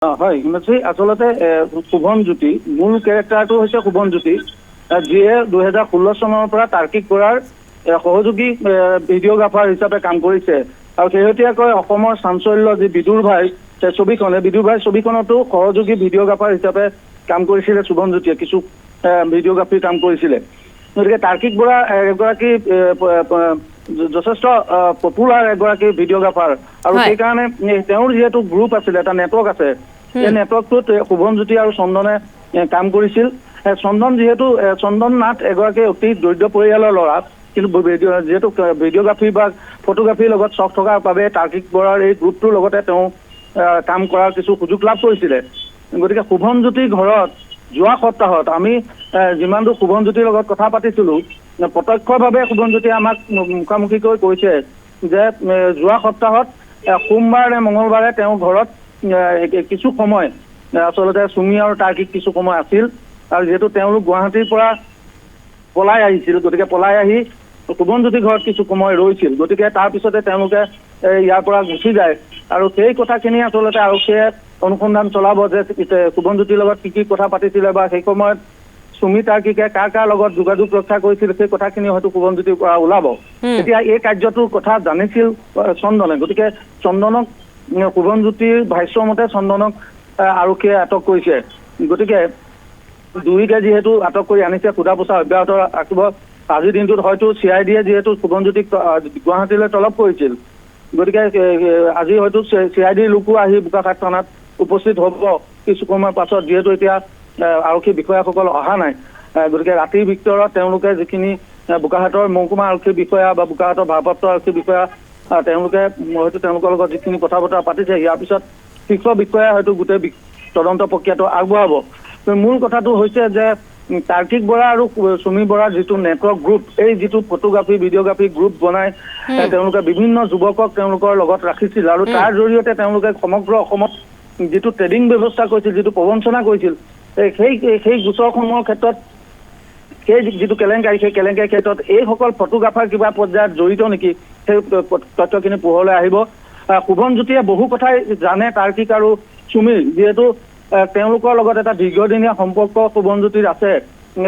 হয় হিমাশ্ৰী, আচলতে শুভনজ্যোতি মূল কেৰেক্টাৰটো হৈছে শুভনজ্যোতি, যিয়ে 2016 চনৰ পৰা তাৰ্কিক বৰাৰ সহযোগী ভিডিঅ'গ্ৰাফাৰ হিচাপে কাম কৰিছে। আৰু শেহতীয়াকৈ অসমৰ চাঞ্চল্য যি বিদুৰ ভাই ছবিখন, বিদুৰ ভাই ছবিখনতো সহযোগী ভিডিঅ'গ্ৰাফাৰ হিচাপে কাম কৰিছিলে শুভনজ্যোতিয়ে, কিছু ভিডিঅ'গ্ৰাফীৰ কাম কৰিছিলে। গতিকে তাৰ্কিক বৰা এগৰাকী যথেষ্ট পপুলাৰ এগৰাকী ভিডিঅ'গ্ৰাফাৰ, আৰু সেইকাৰণে তেওঁৰ যিহেতু গ্ৰুপ আছিলে, এটা নেটৱৰ্ক আছে, এই নেটৱৰ্কটোত শুভনজ্যোতি আৰু চন্দনে কাম কৰিছিল। চন্দন যিহেতু চন্দন নাথ এগৰাকী অতি দৰিদ্ৰ পৰিয়ালৰ ল'ৰা, কিন্তু যিহেতু ভিডিঅ'গ্ৰাফী বা ফটোগ্ৰাফীৰ লগত চখ থকাৰ বাবে তাৰ্কিক বৰাৰ এই গ্ৰুপটোৰ লগতে তেওঁ কাম কৰাৰ কিছু সুযোগ লাভ কৰিছিলে। গতিকে শুভনজ্যোতিৰ ঘৰত যোৱা সপ্তাহত আমি যিমান দূৰ শুভনজ্যোতিৰ লগত কথা পাতিছিলো, প্ৰত্যক্ষভাৱে শুভনজ্যোতিয়ে আমাক মুখামুখিকৈ কৈছে যে যোৱা সপ্তাহত সোমবাৰ নে মঙলবাৰে তেওঁৰ ঘৰত কিছু সময় আচলতে চুমি আৰু তাৰ্কিক কিছু সময় আছিল, আৰু যিহেতু তেওঁলোক গুৱাহাটীৰ পৰা পলাই আহিছিল, গতিকে পলাই আহি শুভনজ্যোতিৰ ঘৰত কিছু সময় ৰৈছিল। গতিকে তাৰপিছতে তেওঁলোকে ইয়াৰ পৰা গুচি যায়, আৰু সেই কথাখিনি আচলতে আৰক্ষীয়ে অনুসন্ধান চলাব যে শুভনজ্যোতিৰ লগত কি কি কথা পাতিছিলে, বা সেই সময়ত চুমি তাৰ্কিকে কাৰ কাৰ লগত যোগাযোগ ৰক্ষা কৰিছিল, সেই কথাখিনি হয়তো শুভনজ্যোতিৰ পৰা ওলাব। এতিয়া এই কাৰ্যটোৰ কথা জানিছিল চন্দনে, গতিকে চন্দনক শুভনজ্যোতিৰ ভাষ্যমতে চন্দনক আৰক্ষীয়ে আটক কৰিছে। গতিকে দুয়োকে যিহেতু আটক কৰি আনিছে, সোধা পোছা অব্যাহত ৰাখিব। আজিৰ দিনটোত হয়তো CID যিহেতু শুভনজ্যোতিক গুৱাহাটীলৈ তলব কৰিছিল, গতিকে আজি হয়তো CID লোকো আহি বোকাখাট থানাত উপস্থিত হ'ব কিছু সময়ৰ পাছত, যিহেতু এতিয়া আৰক্ষী বিষয়াসকল অহা নাই। গতিকে ৰাতিৰ ভিতৰত তেওঁলোকে যিখিনি বোকাখাটৰ মহকুমা আৰক্ষী বিষয়া বা বোকাখাটৰ ভাৰপ্ৰাপ্ত আৰক্ষী বিষয়া, তেওঁলোকে হয়তো তেওঁলোকৰ লগত যিখিনি কথা বতৰা পাতিছে, ইয়াৰ পিছত শীৰ্ষ বিষয়াই হয়তো গোটেই তদন্ত প্ৰক্ৰিয়াটো আগবঢ়াব। মূল কথাটো হৈছে যে তাৰ্কিক বৰা আৰু চুমি বৰাৰ যিটো নেটৱৰ্ক গ্ৰুপ, এই যিটো ফটোগ্ৰাফী ভিডিঅ'গ্ৰাফী গ্ৰুপ বনাই তেওঁলোকে বিভিন্ন যুৱকক তেওঁলোকৰ লগত ৰাখিছিল, আৰু তাৰ জৰিয়তে তেওঁলোকে সমগ্ৰ অসমত যিটো ট্ৰেডিং ব্যৱস্থা কৰিছিল, যিটো প্ৰবঞ্চনা কৰিছিল, সেই গোচৰসমূহৰ ক্ষেত্ৰত সেই যিটো কেলেংকাৰী, সেই কেলেংকাৰীৰ ক্ষেত্ৰত এইসকল ফটোগ্ৰাফাৰ কিবা পৰ্যায়ত জড়িত নেকি, সেই তথ্যখিনি পোহৰলৈ আহিব। শুভনজ্যোতিয়ে বহু কথাই জানে তাৰ্কিক আৰু চুমিৰ, যিহেতু তেওঁলোকৰ লগত এটা দীৰ্ঘদিনীয়া সম্পৰ্ক শুভনজ্যোতিৰ আছে,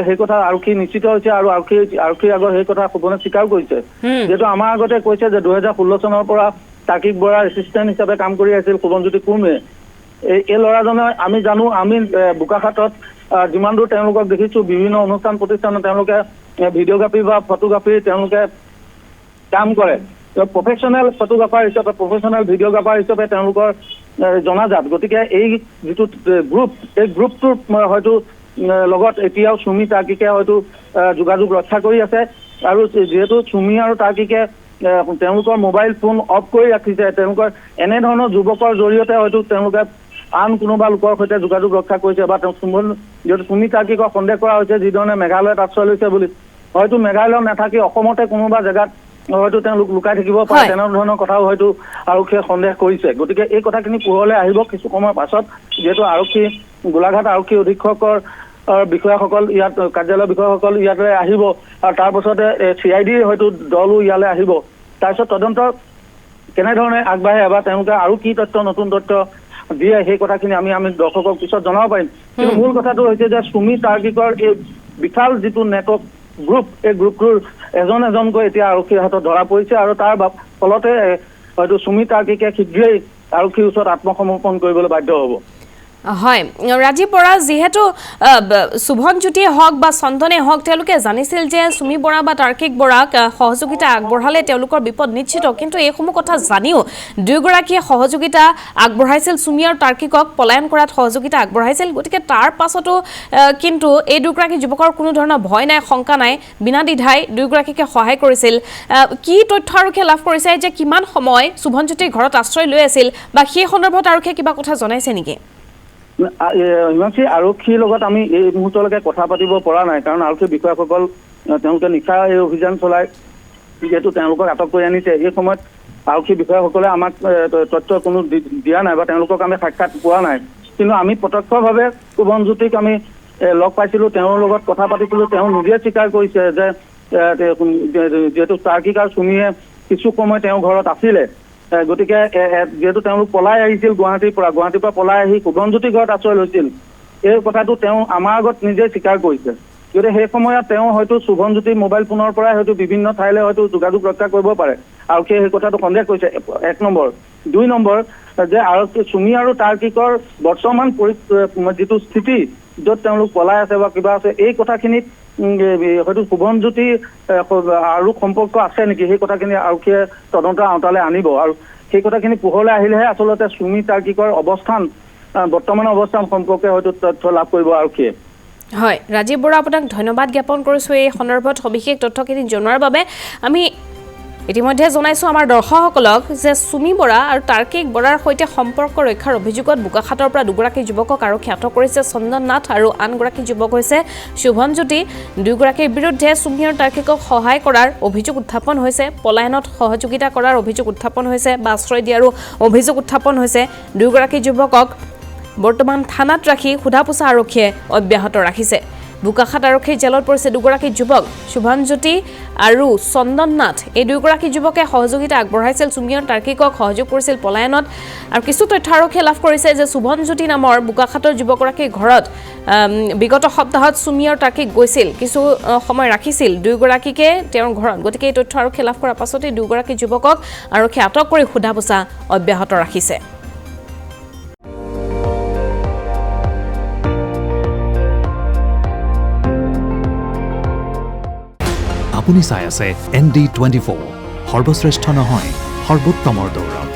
সেই কথা আৰক্ষী নিশ্চিত হৈছে, আৰু আৰক্ষীৰ আগত সেই কথা শুভনে স্বীকাৰ কৰিছে। যিহেতু আমাৰ আগতে কৈছে যে 2016 চনৰ পৰা তাৰ্কিক বৰাৰ এছিষ্টেণ্ট হিচাপে কাম কৰি আছিল শুভনজ্যোতি কুৰ্মীয়ে। এই ল'ৰাজনে আমি জানো, আমি বোকাখাটত যিমান দূৰ তেওঁলোকক দেখিছো, বিভিন্ন অনুষ্ঠান প্ৰতিষ্ঠানত তেওঁলোকে ভিডিঅ'গ্ৰাফী বা ফটোগ্ৰাফী তেওঁলোকে কাম কৰে। প্ৰফেচনেল ফটোগ্ৰাফাৰ হিচাপে, প্ৰফেচনেল ভিডিঅ'গ্ৰাফাৰ হিচাপে তেওঁলোকৰ জনাজাত। গতিকে এই যিটো গ্ৰুপ, এই গ্ৰুপটোৰ হয়তো লগত এতিয়াও চুমি তাৰ্কিকে হয়তো যোগাযোগ ৰক্ষা কৰি আছে, আৰু যিহেতু চুমি আৰু তাৰ্কিকে তেওঁলোকৰ মোবাইল ফোন অফ কৰি ৰাখিছে, তেওঁলোকৰ এনেধৰণৰ যুৱকৰ জৰিয়তে হয়তো তেওঁলোকে আন কোনোবা লোকৰ সৈতে যোগাযোগ ৰক্ষা কৰিছে, বা যিহেতু চুমি তাৰ্কিকক সন্দেহ কৰা হৈছে যিধৰণে মেঘালয়ত আশ্ৰয় লৈছে বুলি, হয়তো মেঘালয়ত নাথাকি অসমতে কোনোবা জেগাত হয়তো তেওঁলোক লুকাই থাকিব পাৰে, তেনেধৰণৰ কথাও হয়তো আৰক্ষীয়ে সন্দেহ কৰিছে। গতিকে এই কথাখিনি পোহৰলৈ আহিব কিছু সময়ৰ পাছত, যিহেতু গোলাঘাট আৰক্ষী অধীক্ষকৰ বিষয়াসকল ইয়াত, কাৰ্যালয়ৰ বিষয়াসকল ইয়ালৈ আহিব, আৰু তাৰ পাছতে CID হয়তো দলো ইয়ালৈ আহিব। তাৰপিছত তদন্ত কেনেধৰণে আগবাঢ়ে বা তেওঁলোকে আৰু কি তথ্য, নতুন তথ্য দিয়ে, সেই কথাখিনি আমি দৰ্শকক পিছত জনাব পাৰিম। কিন্তু মূল কথাটো হৈছে যে চুমি তাৰ্কিকৰ এই বিশাল যিটো নেটৱৰ্ক গ্ৰুপ, এই গ্ৰুপটোৰ এজন এজনকৈ এতিয়া আৰক্ষীৰ হাতত ধৰা পৰিছে, আৰু তাৰ ফলতে হয়তো চুমি তাৰ্কিকে শীঘ্ৰেই আৰক্ষীৰ ওচৰত আত্মসমৰ্পণ কৰিবলৈ বাধ্য হ'ব। হয় ৰাজীৱ বৰা, যিহেতু শুভনজ্যোতিয়ে হওক বা চন্দনে হওক, তেওঁলোকে জানিছিল যে চুমি বৰা বা তাৰ্কিক বৰাক সহযোগিতা আগবঢ়ালে তেওঁলোকৰ বিপদ নিশ্চিত, কিন্তু এইসমূহ কথা জানিও দুয়োগৰাকীয়ে সহযোগিতা আগবঢ়াইছিল, চুমি আৰু তাৰ্কিকক পলায়ন কৰাত সহযোগিতা আগবঢ়াইছিল। গতিকে তাৰ পাছতো কিন্তু এই দুগৰাকী যুৱকৰ কোনো ধৰণৰ ভয় নাই, শংকা নাই, বিনা দ্বিধাই দুয়োগৰাকীকে সহায় কৰিছিল। কি তথ্য আৰক্ষীয়ে লাভ কৰিছে যে কিমান সময় শুভনজ্যোতিৰ ঘৰত আশ্ৰয় লৈ আছিল, বা সেই সন্দৰ্ভত আৰক্ষীয়ে কিবা কথা জনাইছে নেকি? হিমাশ্ৰী, আৰক্ষীৰ লগত আমি এই মুহূৰ্তলৈকে কথা পাতিব পৰা নাই, কাৰণ আৰক্ষী বিষয়াসকল তেওঁলোকে নিশা এই অভিযান চলাই, যিহেতু তেওঁলোকক আটক কৰি আনিছে। এই সময়ত আৰক্ষী বিষয়াসকলে আমাক তথ্য কোনো দিয়া নাই, বা তেওঁলোকক আমি সাক্ষাৎ পোৱা নাই। কিন্তু আমি প্ৰত্যক্ষভাৱে শুভনজ্যোতিক আমি লগ পাইছিলো, তেওঁৰ লগত কথা পাতিছিলো। তেওঁ নিজে স্বীকাৰ কৰিছে যে যিহেতু তাৰ্কিক আৰু চুমিয়ে কিছু সময় তেওঁৰ ঘৰত আছিলে, গতিকে যিহেতু তেওঁলোক পলাই আহিছিল গুৱাহাটীৰ পৰা পলাই আহি শুভনজ্যোতি ঘৰত আশ্ৰয় লৈছিল, এই কথাটো তেওঁ আমাৰ আগত নিজে স্বীকাৰ কৰিছে। গতিকে সেই সময়ত তেওঁ হয়তো শুভনজ্যোতিৰ মোবাইল ফোনৰ পৰাই হয়তো বিভিন্ন ঠাইলৈ হয়তো যোগাযোগ ৰক্ষা কৰিব পাৰে, আৰক্ষীয়ে সেই কথাটো সন্দেহ কৰিছে। 1 নম্বৰ। 2 নম্বৰ, যে চুমি আৰু তাৰ্কিকৰ বৰ্তমান যিটো স্থিতি, য'ত তেওঁলোক পলাই আছে বা কিবা আছে, এই কথাখিনিত হয়তো শুভনজ্যোতি আৰু সম্পৰ্ক আছে নেকি, সেই কথাখিনি আৰক্ষীয়ে তদন্তৰ আওতালৈ আনিব। আৰু সেই কথাখিনি পোহৰলৈ আহিলেহে আচলতে চুমি তাৰ্কিকৰ বৰ্তমানৰ অৱস্থান সম্পৰ্কে হয়তো তথ্য লাভ কৰিব আৰক্ষীয়ে। হয়, ৰাজীৱ বৰা, আপোনাক ধন্যবাদ জ্ঞাপন কৰিছোঁ এই সন্দৰ্ভত সবিশেষ তথ্যখিনি জনোৱাৰ বাবে। আমি ইতিমধ্যে জনাইছোঁ আমাৰ দৰ্শকসকলক যে চুমি বৰা আৰু তাৰ্কিক বৰাৰ সৈতে সম্পৰ্ক ৰক্ষাৰ অভিযোগত বোকাখাতৰ পৰা দুগৰাকী যুৱকক আৰক্ষীয়ে আটক কৰিছে। চন্দন নাথ আৰু আনগৰাকী যুৱক হৈছে শুভনজ্যোতি। দুয়োগৰাকীৰ বিৰুদ্ধে চুমি আৰু তাৰ্কিকক সহায় কৰাৰ অভিযোগ উত্থাপন হৈছে, পলায়নত সহযোগিতা কৰাৰ অভিযোগ উত্থাপন হৈছে বা আশ্ৰয় দিয়াৰো অভিযোগ উত্থাপন হৈছে। দুয়োগৰাকী যুৱকক বৰ্তমান থানাত ৰাখি সোধা পোছা আৰক্ষীয়ে অব্যাহত ৰাখিছে। বোকাখাত আৰক্ষীৰ জেলত পৰিছে দুগৰাকী যুৱক, শুভনজ্যোতি আৰু চন্দন নাথ। এই দুয়োগৰাকী যুৱকে সহযোগিতা আগবঢ়াইছিল চুমি আৰু তাৰ্কিকক, সহযোগ কৰিছিল পলায়নত। আৰু কিছু তথ্য আৰক্ষীয়ে লাভ কৰিছে যে শুভনজ্যোতি নামৰ বোকাখাতৰ যুৱকগৰাকীৰ ঘৰত বিগত সপ্তাহত চুমি আৰু তাৰ্কিক গৈছিল, কিছু সময় ৰাখিছিল দুয়োগৰাকীকে তেওঁৰ ঘৰত। গতিকে এই তথ্য আৰক্ষীয়ে লাভ কৰাৰ পাছতে দুয়োগৰাকী যুৱকক আৰক্ষীয়ে আটক কৰি সোধা পোছা অব্যাহত ৰাখিছে। আপুনি চাই আছে ND24, সৰ্বশ্ৰেষ্ঠ নহয় সৰ্বোত্তমৰ দৌৰ।